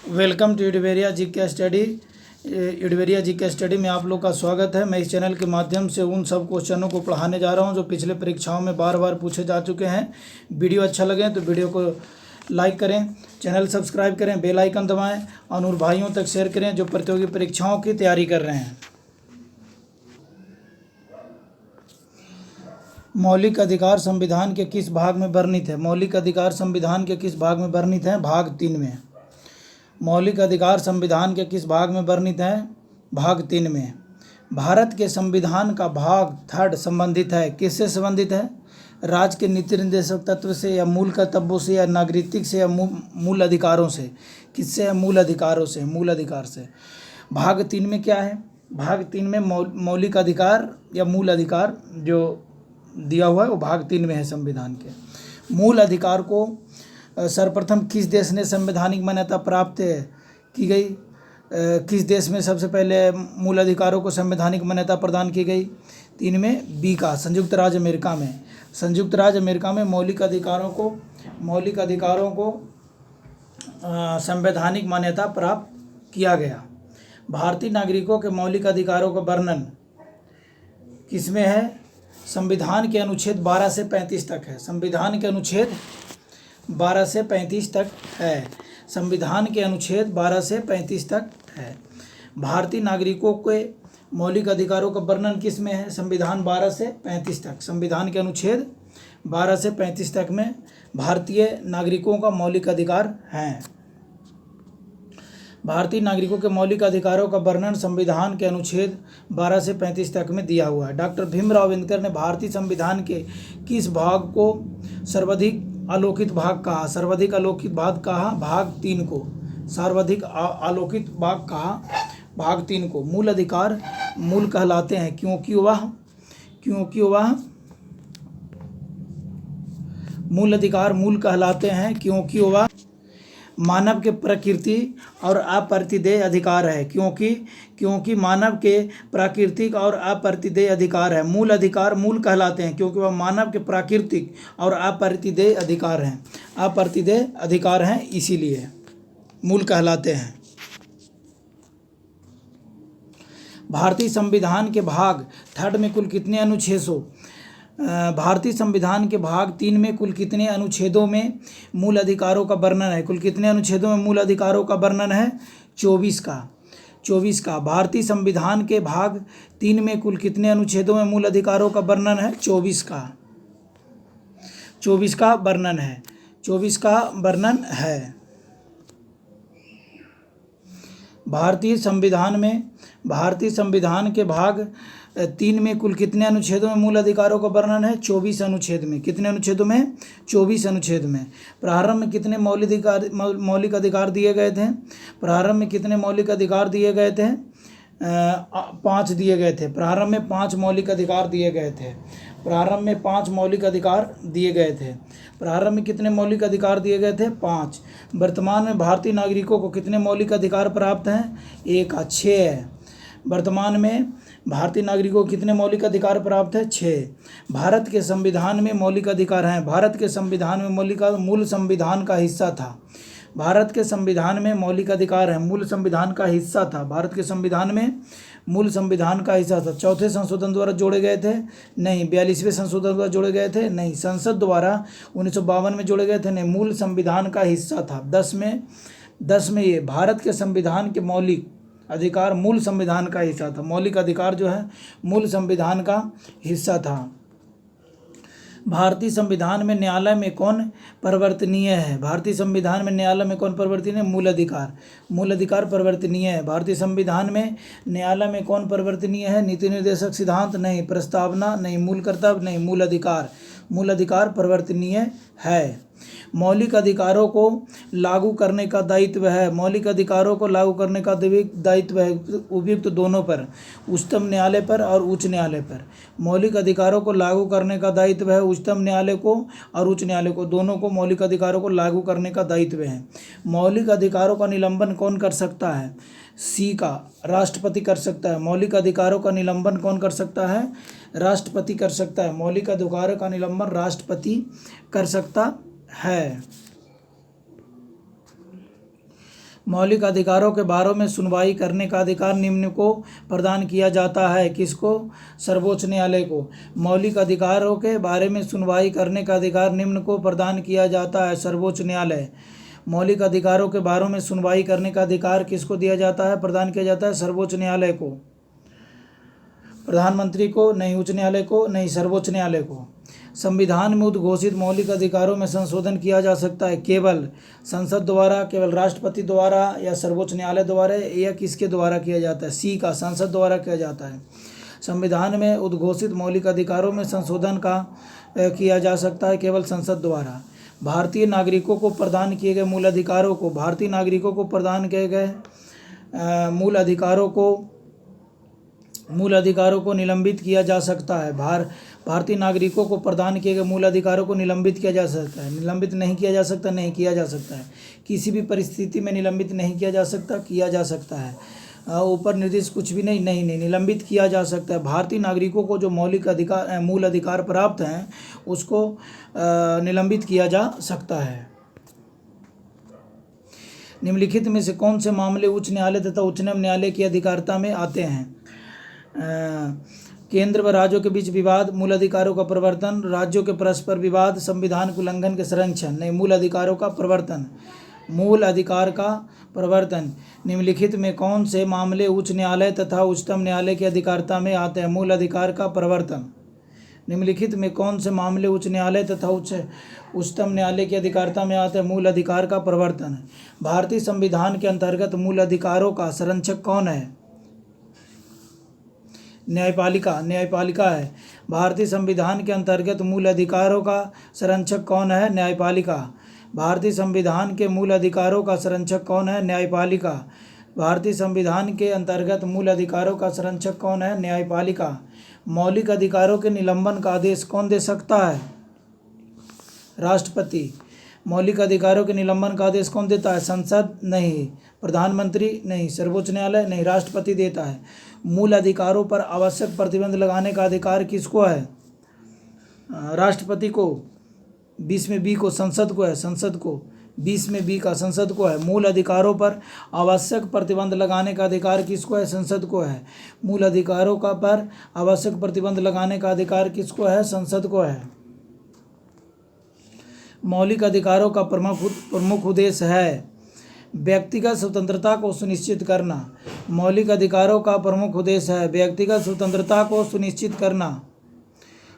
Welcome to यूडवेरिया जी के study. यूडवेरिया जी के study में आप लोग का स्वागत है। मैं इस चैनल के माध्यम से उन सब क्वेश्चनों को पढ़ाने जा रहा हूं जो पिछले परीक्षाओं में बार बार पूछे जा चुके हैं। वीडियो अच्छा लगे तो वीडियो को लाइक करें, चैनल सब्सक्राइब करें, बेल आइकन दबाएं और उन भाइयों तक शेयर करें जो प्रतियोगी परीक्षाओं की तैयारी कर रहे हैं। मौलिक अधिकार संविधान के किस भाग में वर्णित है? मौलिक अधिकार संविधान के किस भाग में वर्णित है? भाग 3 में। मौलिक अधिकार संविधान के किस भाग में वर्णित है? भाग 3 में। भारत के संविधान का भाग 3 संबंधित है। किससे संबंधित है? राज्य के नीति निर्देशक तत्व से या मूल कर्तव्यों से या नागरिक से या मूल अधिकारों से? किससे है? मूल अधिकारों से, मूल अधिकार से। भाग 3 में क्या है? भाग 3 में मौलिक अधिकार या मूल अधिकार जो दिया हुआ है वो भाग 3 में है संविधान के। मूल अधिकार को सर्वप्रथम किस देश ने संवैधानिक मान्यता प्राप्त की गई? किस देश में सबसे पहले मूल अधिकारों को संवैधानिक मान्यता प्रदान की गई? 3 में बी का संयुक्त राज्य अमेरिका में। संयुक्त राज्य अमेरिका में मौलिक अधिकारों को संवैधानिक मान्यता प्राप्त किया गया। भारतीय नागरिकों के मौलिक अधिकारों का वर्णन किसमें है? संविधान के अनुच्छेद 12 से 35 तक है। संविधान के अनुच्छेद 12 से 35 तक है। संविधान के अनुच्छेद 12 से 35 तक है। भारतीय नागरिकों के मौलिक अधिकारों का वर्णन किस में है? संविधान 12 से 35 तक। संविधान के अनुच्छेद 12 से 35 तक में भारतीय नागरिकों का मौलिक अधिकार हैं। भारतीय नागरिकों के मौलिक अधिकारों का वर्णन संविधान के अनुच्छेद 12 से 35 तक में दिया हुआ है। डॉक्टर भीमराव अम्बेडकर ने भारतीय संविधान के किस भाग को सर्वाधिक अलौकिक भाग कहा? सर्वाधिक अलौकिक भाग कहा भाग 3 को। सर्वाधिक अलौकिक भाग कहा भाग 3 को। मूल अधिकार मूल कहलाते हैं क्योंकि वह मूल अधिकार मूल कहलाते हैं क्योंकि वह मानव के प्रकृति और अप्रतिदेय अधिकार है। क्योंकि मानव के प्राकृतिक और अप्रतिदेय अधिकार है। मूल अधिकार मूल कहलाते हैं क्योंकि वह मानव के प्राकृतिक और अप्रतिदेय अधिकार हैं। अप्रतिदेय अधिकार हैं इसीलिए मूल कहलाते हैं। भारतीय संविधान के भाग 3 में कुल कितने अनुच्छेदों? भारतीय संविधान के भाग 3 में कुल कितने अनुच्छेदों में मूल अधिकारों का वर्णन है? कुल कितने अनुच्छेदों में मूल अधिकारों का वर्णन है? 24 का। भारतीय संविधान के भाग 3 में कुल कितने अनुच्छेदों में मूल अधिकारों का वर्णन है? 24 का वर्णन है। 24 का वर्णन है। भारतीय संविधान के भाग 3 में कुल कितने अनुच्छेदों में मूल अधिकारों का वर्णन है? 24 अनुच्छेद में। कितने अनुच्छेदों में? 24 अनुच्छेद में। प्रारंभ में कितने मौलिक अधिकार दिए गए थे? प्रारंभ में कितने मौलिक अधिकार दिए गए थे? 5 दिए गए थे। प्रारंभ में 5 मौलिक अधिकार दिए गए थे। प्रारंभ में 5 मौलिक अधिकार दिए गए थे। प्रारंभ में कितने मौलिक अधिकार दिए गए थे? 5। वर्तमान में भारतीय नागरिकों को कितने मौलिक अधिकार प्राप्त हैं? 6 है। वर्तमान में भारतीय नागरिकों को कितने मौलिक अधिकार प्राप्त है? 6। भारत के संविधान में मौलिक अधिकार हैं। भारत के संविधान में मूल संविधान का हिस्सा था। भारत के संविधान में मौलिक अधिकार है, मूल संविधान का हिस्सा था। भारत के संविधान में मूल संविधान का हिस्सा था। 4थे संशोधन द्वारा जोड़े गए थे? नहीं। 42वें संशोधन द्वारा जोड़े गए थे? नहीं। संसद द्वारा 1952 में जोड़े गए थे? नहीं। मूल संविधान का हिस्सा था। 10 में ये भारत के संविधान के मौलिक अधिकार मूल संविधान का हिस्सा था। मौलिक अधिकार जो है मूल संविधान का हिस्सा था। भारतीय संविधान में न्यायालय में कौन परिवर्तनीय है? भारतीय संविधान में न्यायालय में कौन परिवर्तनीय है? मूल अधिकार परिवर्तनीय है। भारतीय संविधान में न्यायालय में कौन परिवर्तनीय है? नीति निर्देशक सिद्धांत? नहीं। प्रस्तावना? नहीं। मूल कर्तव्य? नहीं। मूल अधिकार परिवर्तनीय है। मौलिक अधिकारों को लागू करने का दायित्व है। मौलिक अधिकारों को लागू करने का दायित्व है उपयुक्त दोनों पर, उच्चतम न्यायालय पर और उच्च न्यायालय पर। मौलिक अधिकारों को लागू करने का दायित्व है उच्चतम न्यायालय को और उच्च न्यायालय को, दोनों को मौलिक अधिकारों को लागू करने का दायित्व है। मौलिक अधिकारों का निलंबन कौन कर सकता है? सी का राष्ट्रपति कर सकता है। मौलिक अधिकारों का निलंबन कौन कर सकता है? राष्ट्रपति कर सकता है। मौलिक अधिकारों का निलंबन राष्ट्रपति कर सकता है। मौलिक अधिकारों के बारे में सुनवाई करने का अधिकार निम्न को प्रदान किया जाता है। किसको? सर्वोच्च न्यायालय को। मौलिक अधिकारों के बारे में सुनवाई करने का अधिकार निम्न को प्रदान किया जाता है। सर्वोच्च न्यायालय। मौलिक अधिकारों के बारे में सुनवाई करने का अधिकार किसको दिया जाता है? प्रदान किया जाता है सर्वोच्च न्यायालय को। प्रधानमंत्री को नहीं, उच्च न्यायालय को नहीं, सर्वोच्च न्यायालय को। संविधान में उद्घोषित मौलिक अधिकारों में संशोधन किया जा सकता है केवल संसद द्वारा, केवल राष्ट्रपति द्वारा, या सर्वोच्च न्यायालय द्वारा, या किसके द्वारा किया जाता है? सी का, संसद द्वारा किया जाता है। संविधान में उद्घोषित मौलिक अधिकारों में संशोधन किया जा सकता है केवल संसद द्वारा। भारतीय नागरिकों को प्रदान किए गए मूल अधिकारों को, भारतीय नागरिकों को प्रदान किए गए मूल अधिकारों को निलंबित किया जा सकता है। भारतीय नागरिकों को प्रदान किए गए मूल अधिकारों को निलंबित किया जा सकता है। निलंबित नहीं किया जा सकता? नहीं किया जा सकता है। किसी भी परिस्थिति में निलंबित नहीं किया जा सकता? किया जा सकता है। ऊपर निर्दिष्ट कुछ भी नहीं, निलंबित किया जा सकता है। भारतीय नागरिकों को जो मूल अधिकार प्राप्त हैं उसको निलंबित किया जा सकता है। निम्नलिखित में से कौन से मामले उच्च न्यायालय तथा उच्चतम न्यायालय की अधिकारिता में आते हैं? केंद्र व राज्यों के बीच विवाद, मूल अधिकारों का प्रवर्तन, राज्यों के परस्पर विवाद, संविधान के उल्लंघन के संरक्षण। नहीं, मूल अधिकारों का प्रवर्तन। मूल अधिकार का प्रवर्तन। निम्नलिखित में कौन से मामले उच्च न्यायालय तथा उच्चतम न्यायालय की अधिकारिता में आते हैं? मूल अधिकार का प्रवर्तन। निम्नलिखित में कौन से मामले उच्च न्यायालय तथा उच्चतम न्यायालय की अधिकारिता में आते हैं? मूल अधिकार का प्रवर्तन। भारतीय संविधान के अंतर्गत मूल अधिकारों का संरक्षक कौन है? न्यायपालिका है। भारतीय संविधान के अंतर्गत मूल अधिकारों का संरक्षक कौन है? न्यायपालिका। भारतीय संविधान के मूल अधिकारों का संरक्षक कौन है? न्यायपालिका। भारतीय संविधान के अंतर्गत मूल अधिकारों का संरक्षक कौन है? न्यायपालिका। मौलिक अधिकारों के निलंबन का आदेश कौन दे सकता है? राष्ट्रपति। मौलिक अधिकारों के निलंबन का आदेश कौन देता है? संसद? नहीं। प्रधानमंत्री? नहीं। सर्वोच्च न्यायालय? नहीं। राष्ट्रपति देता है। मूल अधिकारों पर आवश्यक प्रतिबंध लगाने का अधिकार किसको है? राष्ट्रपति को। 20 में बी को संसद को है, संसद को। 20 में बी का संसद को है। मूल अधिकारों पर आवश्यक प्रतिबंध लगाने का अधिकार किसको है? संसद को है। मूल अधिकारों का पर आवश्यक प्रतिबंध लगाने का अधिकार किसको है? संसद को है। मौलिक अधिकारों का प्रमुख उद्देश्य है व्यक्तिगत स्वतंत्रता को सुनिश्चित करना। मौलिक अधिकारों का प्रमुख उद्देश्य है व्यक्तिगत स्वतंत्रता को सुनिश्चित करना।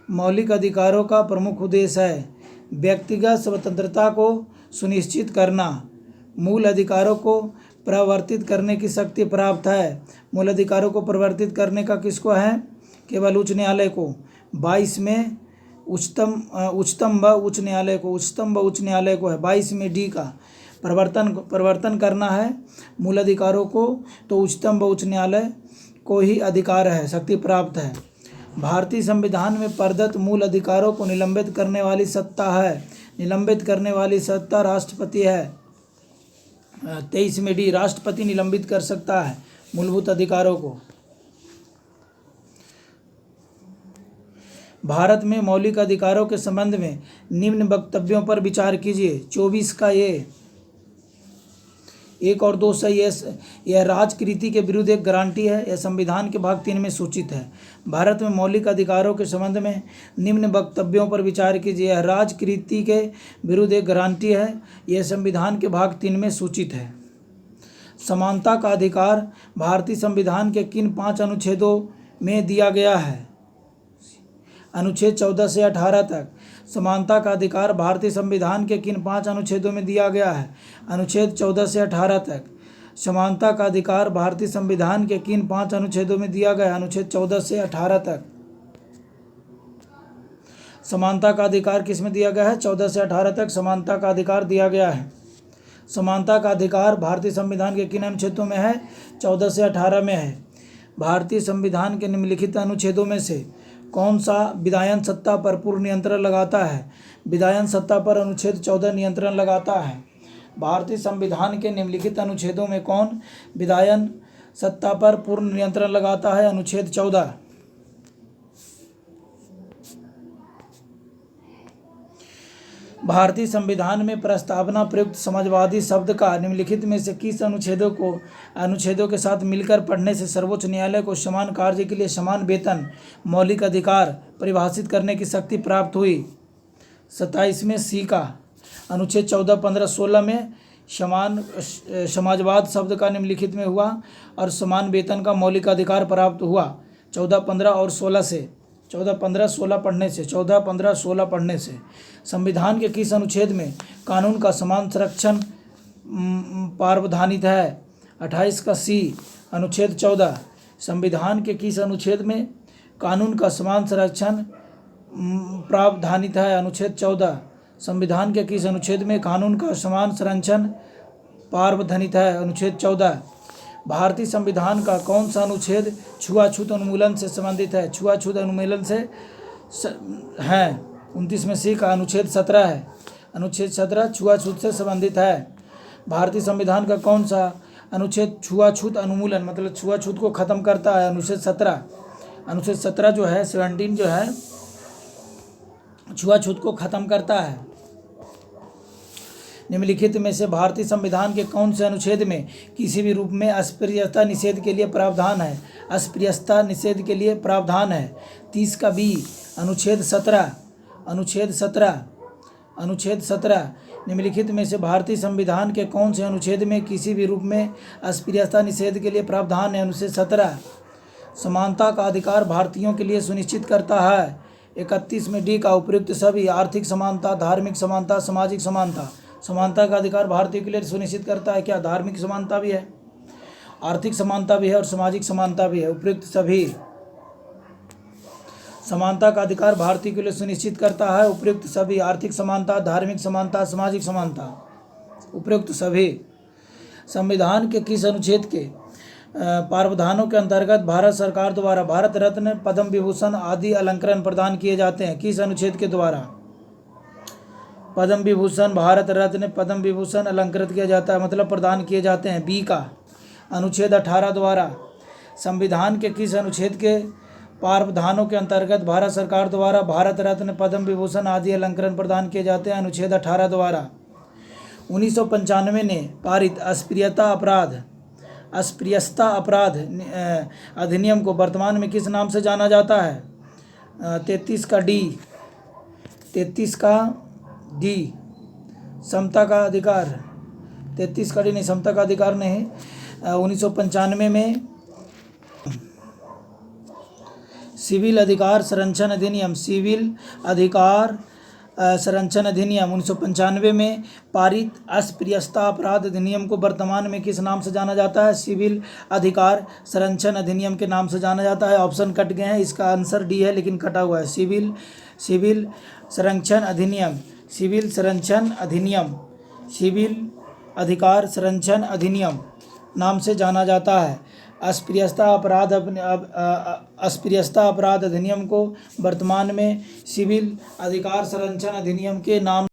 मौलिक अधिकारों का प्रमुख उद्देश्य है व्यक्तिगत स्वतंत्रता को सुनिश्चित करना। मूल अधिकारों को प्रवर्तित करने की शक्ति प्राप्त है। मूल अधिकारों को प्रवर्तित करने का किसको है? केवल उच्च न्यायालय को। 22 में उच्चतम व उच्च न्यायालय को, उच्चतम व उच्च न्यायालय को है। 22 में डी का प्रवर्तन करना है मूल अधिकारों को, तो उच्चतम व उच्च न्यायालय को ही अधिकार है, शक्ति प्राप्त है। भारतीय संविधान में प्रदत्त मूल अधिकारों को निलंबित करने वाली सत्ता है, निलंबित करने वाली सत्ता राष्ट्रपति है। 23 में डी, राष्ट्रपति निलंबित कर सकता है मूलभूत अधिकारों को। भारत में मौलिक अधिकारों के संबंध में निम्न वक्तव्यों पर विचार कीजिए। 24 का ये 1 और 2 सही है। यह राजनीति के विरुद्ध एक गारंटी है। यह संविधान के भाग 3 में सूचित है। भारत में मौलिक अधिकारों के संबंध में निम्न वक्तव्यों पर विचार कीजिए। यह राजनीति के विरुद्ध एक गारंटी है। यह संविधान के भाग 3 में सूचित है। समानता का अधिकार भारतीय संविधान के किन 5 अनुच्छेदों में दिया गया है? अनुच्छेद 14 से 18 तक। समानता का अधिकार भारतीय संविधान के किन 5 अनुच्छेदों में दिया गया है? अनुच्छेद 14 से 18 तक। समानता का अधिकार भारतीय संविधान के किन 5 अनुच्छेदों में दिया गया है? अनुच्छेद 14 से 18 तक। समानता का अधिकार किस में दिया गया है? 14 से 18 तक समानता का अधिकार दिया गया है। समानता का अधिकार भारतीय संविधान के किन अनुच्छेदों में है? 14 से 18 में है। भारतीय संविधान के निम्नलिखित अनुच्छेदों में से कौन सा विधायन सत्ता पर पूर्ण नियंत्रण लगाता है? विधायन सत्ता पर अनुच्छेद 14 नियंत्रण लगाता है। भारतीय संविधान के निम्नलिखित अनुच्छेदों में कौन विधायन सत्ता पर पूर्ण नियंत्रण लगाता है? अनुच्छेद 14। भारतीय संविधान में प्रस्तावना प्रयुक्त समाजवादी शब्द का निम्नलिखित में से किस अनुच्छेदों के साथ मिलकर पढ़ने से सर्वोच्च न्यायालय को समान कार्य के लिए समान वेतन मौलिक अधिकार परिभाषित करने की शक्ति प्राप्त हुई? 27वें सी का अनुच्छेद 14, 15, 16 में समाजवाद शब्द का निम्नलिखित में हुआ और समान वेतन का मौलिक अधिकार प्राप्त हुआ 14, 15 और 16 से। 14, 15, 16 पढ़ने से 14, 15, 16 पढ़ने से। संविधान के किस अनुच्छेद में कानून का समान संरक्षण प्रावधानित है? 28 का सी अनुच्छेद 14। संविधान के किस अनुच्छेद में कानून का समान संरक्षण प्रावधानित है? अनुच्छेद 14। संविधान के किस अनुच्छेद में कानून का समान संरक्षण प्रावधानित है? अनुच्छेद 14। भारतीय संविधान का कौन सा अनुच्छेद छुआछूत उन्मूलन से संबंधित है? छुआछूत उन्मूलन से है 29 में सी का अनुच्छेद 17 है। अनुच्छेद 17 छुआछूत से संबंधित है। भारतीय संविधान का कौन सा अनुच्छेद छुआछूत उन्मूलन मतलब छुआछूत को खत्म करता है? अनुच्छेद 17। अनुच्छेद 17 जो है 17 जो है छुआछूत को खत्म करता है। निम्नलिखित में से भारतीय संविधान के कौन से अनुच्छेद में किसी भी रूप में अस्पृश्यता निषेध के लिए प्रावधान है? अस्पृश्यता निषेध के लिए प्रावधान है। 30 का बी अनुच्छेद 17। अनुच्छेद 17 निम्नलिखित में से भारतीय संविधान के कौन से अनुच्छेद में किसी भी रूप में अस्पृश्यता निषेध के लिए प्रावधान है? अनुच्छेद 17। समानता का अधिकार भारतीयों के लिए सुनिश्चित करता है। 31 में डी का उपयुक्त सभी आर्थिक समानता, धार्मिक समानता, सामाजिक समानता। समानता का अधिकार भारतीयों के लिए सुनिश्चित करता है। क्या धार्मिक समानता भी है, आर्थिक समानता भी है और सामाजिक समानता भी है? उपयुक्त सभी समानता का अधिकार भारतीयों के लिए सुनिश्चित करता है। उपयुक्त सभी आर्थिक समानता, धार्मिक समानता, सामाजिक समानता। उपयुक्त सभी। संविधान के किस अनुच्छेद के प्रावधानों के अंतर्गत भारत सरकार द्वारा भारत रत्न, पद्म विभूषण आदि अलंकरण प्रदान किए जाते हैं? किस अनुच्छेद के द्वारा पद्म विभूषण, भारत रत्न, पद्म विभूषण अलंकृत किया जाता है मतलब प्रदान किए जाते हैं? बी का अनुच्छेद 18 द्वारा। संविधान के किस अनुच्छेद के प्रावधानों के अंतर्गत भारत सरकार द्वारा भारत रत्न, पद्म विभूषण आदि अलंकरण प्रदान किए जाते हैं? अनुच्छेद 18 द्वारा। 1995 ने पारित अस्पृश्यता अपराध अधिनियम को वर्तमान में किस नाम से जाना जाता है? 33 का डी समता का अधिकार। 33 का डी नहीं, समता का अधिकार नहीं। 1995 में सिविल अधिकार संरक्षण अधिनियम 1995 में पारित अस्पृश्यता अपराध अधिनियम को वर्तमान में किस नाम से जाना जाता है? सिविल अधिकार संरक्षण अधिनियम के नाम से जाना जाता है। ऑप्शन कट गए हैं, इसका आंसर डी है लेकिन कटा हुआ है। सिविल संरक्षण अधिनियम, सिविल अधिकार संरक्षण अधिनियम नाम से जाना जाता है। अस्पृश्यता अपराध अधिनियम को वर्तमान में सिविल अधिकार संरक्षण अधिनियम के नाम